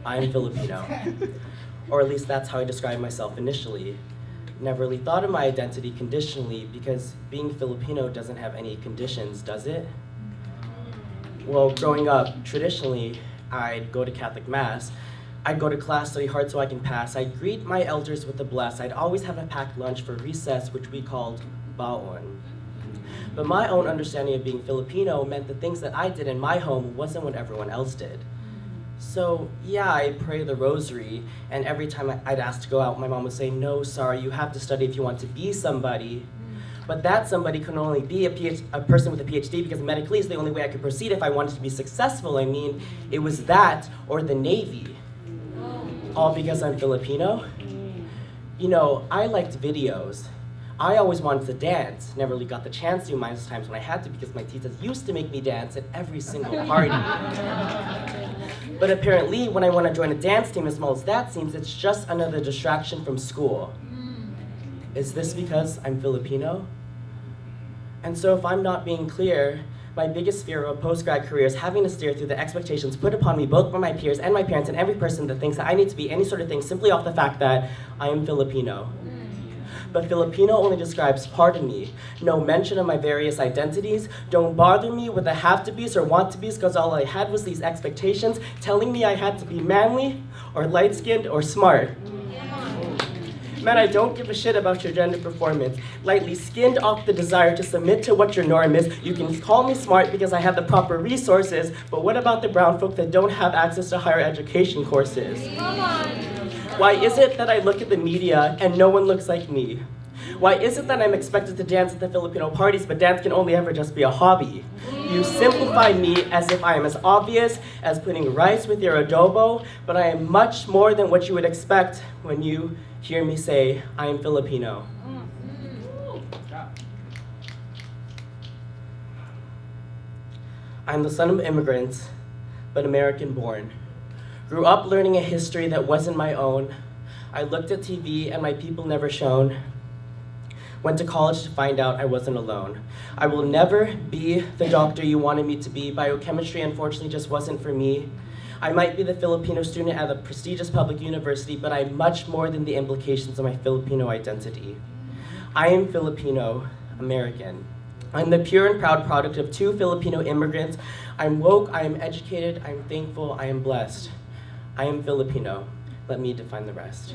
I'm Filipino. Or at least that's how I described myself initially. Never really thought of my identity conditionally because being Filipino doesn't have any conditions, does it? Well, growing up, traditionally, I'd go to Catholic Mass. I'd go to class, study hard so I can pass. I'd greet my elders with a bless. I'd always have a packed lunch for recess, which we called baon. But my own understanding of being Filipino meant the things that I did in my home wasn't what everyone else did. So yeah, I'd pray the rosary, and every time I'd ask to go out, my mom would say, no, sorry, you have to study if you want to be somebody. But that somebody can only be a person with a PhD because medically is the only way I could proceed if I wanted to be successful. I mean, it was that or the Navy. All because I'm Filipino? You know, I liked videos. I always wanted to dance. Never really got the chance to minus times when I had to because my teachers used to make me dance at every single party. But apparently, when I want to join a dance team, as small as that seems, it's just another distraction from school. Is this because I'm Filipino? And so if I'm not being clear, my biggest fear of a post-grad career is having to steer through the expectations put upon me both by my peers and my parents and every person that thinks that I need to be any sort of thing simply off the fact that I am Filipino. But Filipino only describes part of me. No mention of my various identities. Don't bother me with the have-to-bes or want-to-bes because all I had was these expectations telling me I had to be manly or light-skinned or smart. Man, I don't give a shit about your gender performance. Lightly skinned off the desire to submit to what your norm is. You can call me smart because I have the proper resources, but what about the brown folk that don't have access to higher education courses? Come on. Why is it that I look at the media and no one looks like me? Why is it that I'm expected to dance at the Filipino parties, but dance can only ever just be a hobby? You simplify me as if I am as obvious as putting rice with your adobo, but I am much more than what you would expect when you hear me say, I am Filipino. I'm the son of immigrants, but American born. Grew up learning a history that wasn't my own. I looked at TV and my people never shone. Went to college to find out I wasn't alone. I will never be the doctor you wanted me to be. Biochemistry unfortunately just wasn't for me. I might be the Filipino student at a prestigious public university, but I'm much more than the implications of my Filipino identity. I am Filipino American. I'm the pure and proud product of 2 Filipino immigrants. I'm woke, I am educated, I'm thankful, I am blessed. I am Filipino. Let me define the rest.